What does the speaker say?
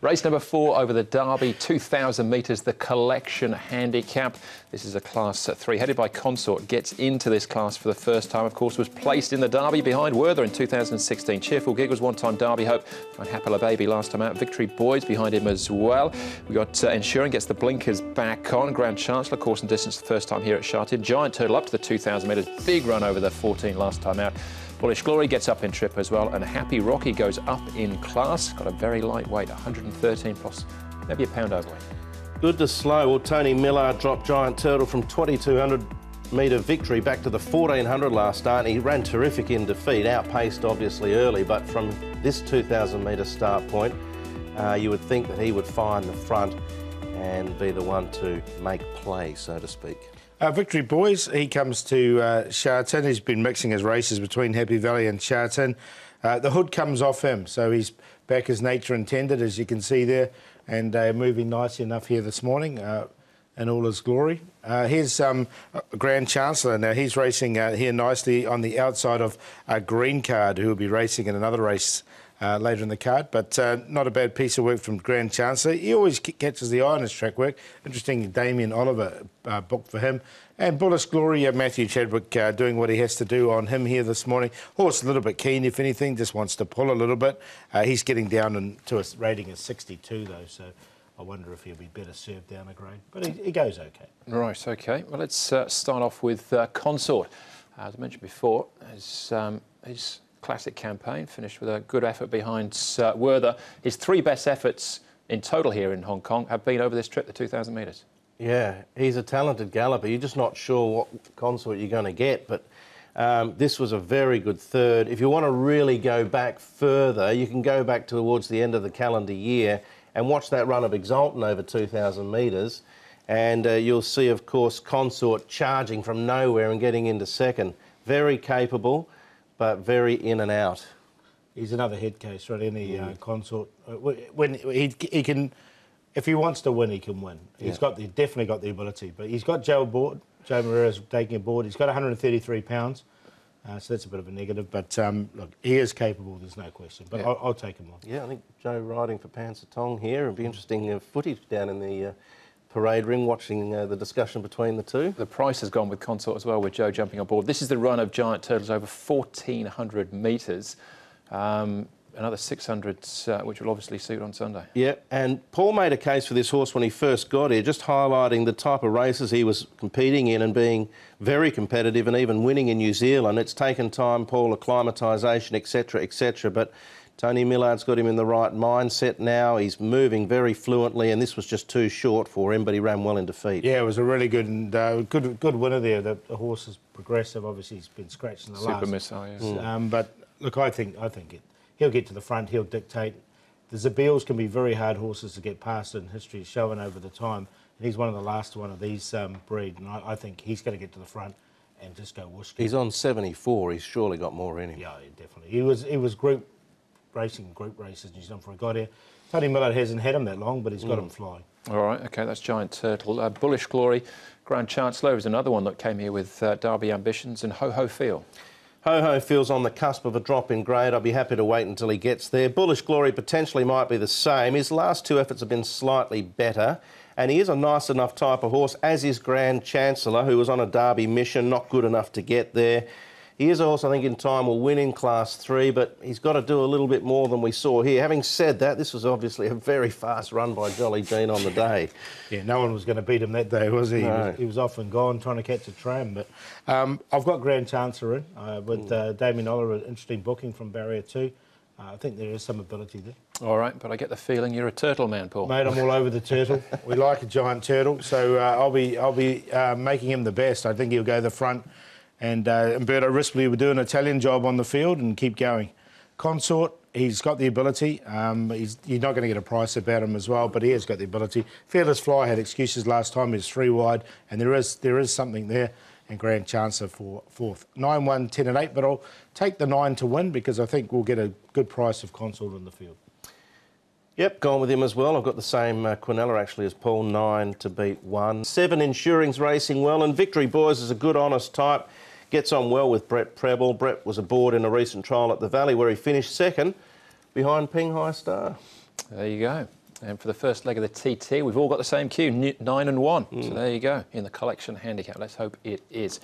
Race number 4 over the Derby, 2,000 metres, the collection handicap. This is a Class 3 headed by Consort. Gets into this class for the first time, of course, was placed in the Derby behind Werther in 2016. Cheerful Giggles, one-time Derby hope. And Happila Baby last time out. Victory Boys behind him as well. We got Ensuring gets the blinkers back on. Grand Chancellor, course and distance the first time here at Shartin. Giant Turtle up to the 2,000 metres. Big run over the 14 last time out. Bullish Glory gets up in trip as well, and Happy Rocky goes up in class. Got a very light weight, 113 plus, maybe a pound overweight. Good to slow. Well, Tony Millard dropped Giant Turtle from 2,200 metre victory back to the 1,400 last start. He ran terrific in defeat, outpaced obviously early, but from this 2,000 metre start point, you would think that he would find the front and be the one to make play, so to speak. Victory Boys, he comes to Shartin. He's been mixing his races between Happy Valley and Shartin. The hood comes off him, so he's back as nature intended, as you can see there, and moving nicely enough here this morning in all his glory. Here's Grand Chancellor. Now, he's racing here nicely on the outside of Green Card, who will be racing in another race later in the card, but not a bad piece of work from Grand Chancellor. He always catches the eye on his track work. Interesting, Damien Oliver booked for him. And Bullish Glory, Matthew Chadwick doing what he has to do on him here this morning. Horse a little bit keen, if anything, just wants to pull a little bit. He's getting down to a rating of 62, though, so I wonder if he'll be better served down a grade. But he goes OK. Right, OK. Well, let's start off with Consort. As I mentioned before, his classic campaign finished with a good effort behind Werther. His 3 best efforts in total here in Hong Kong have been over this trip, the 2,000 metres. Yeah, he's a talented galloper. You're just not sure what Consort you're going to get, but this was a very good third. If you want to really go back further, you can go back towards the end of the calendar year and watch that run of Exalton over 2,000 metres, and you'll see, of course, Consort charging from nowhere and getting into second. Very capable, but very in and out. He's another head case, right? Any Consort, when he can, if he wants to win, he can win. He's definitely got the ability, but he's got Joe Moreira's taking aboard. He's got 133 pounds, so that's a bit of a negative. But look, he is capable. There's no question. But I'll take him on. Yeah, I think Joe riding for Pansatong here. It'll be interesting footage down in the parade ring, watching the discussion between the two. The price has gone with Consort as well, with Joe jumping on board. This is the run of Giant Turtles over 1,400 metres. Another 600, which will obviously suit on Sunday. Yeah, and Paul made a case for this horse when he first got here, just highlighting the type of races he was competing in and being very competitive and even winning in New Zealand. It's taken time, Paul, acclimatisation, etc., but Tony Millard's got him in the right mindset now. He's moving very fluently, and this was just too short for him, but he ran well in defeat. Yeah, it was a really good and good winner there. The horse is progressive. Obviously, he's been scratched in the last. Super missile, yes. But look, I think he'll get to the front. He'll dictate. The Zabils can be very hard horses to get past, and history is showing over the time. And he's one of the last one of these breed, and I think he's going to get to the front and just go whoosh. He's on 74. He's surely got more in him. Yeah, definitely. He was group races in New Zealand before he got here. Tony Millard hasn't had him that long, but he's got him flying. All right, OK, that's Giant Turtle. Bullish Glory, Grand Chancellor is another one that came here with Derby ambitions, and Ho Ho Feel. Ho Ho Feel's on the cusp of a drop in grade. I'll be happy to wait until he gets there. Bullish Glory potentially might be the same. His last 2 efforts have been slightly better, and he is a nice enough type of horse, as is Grand Chancellor, who was on a Derby mission, not good enough to get there. He is a horse, I think, in time will win in Class 3, but he's got to do a little bit more than we saw here. Having said that, this was obviously a very fast run by Jolly Jean on the day. Yeah, no one was going to beat him that day, was he? No. He was off and gone trying to catch a tram. But I've got Grand Chancellor in with Damien Oliver, interesting booking from Barrier 2. I think there is some ability there. All right, but I get the feeling you're a turtle man, Paul. Mate, I'm all over the turtle. We like a Giant Turtle, so I'll be making him the best. I think he'll go the front. And Umberto Rispoli will do an Italian job on the field and keep going. Consort, he's got the ability. You're not going to get a price about him as well, but he has got the ability. Fearless Fly had excuses last time. He's 3 wide, and there is something there. And Grand Chancellor for 4th. 9, 1, 10 and 8, but I'll take the 9 to win because I think we'll get a good price of Consort in the field. Yep, gone with him as well. I've got the same Quinella actually as Paul, 9 to beat 1. 7, Ensuring's racing well, and Victory Boys is a good, honest type. Gets on well with Brett Preble. Brett was aboard in a recent trial at the Valley where he finished second behind Ping Hai Star. There you go. And for the first leg of the TT, we've all got the same cue, 9 and 1. So there you go, in the collection handicap. Let's hope it is.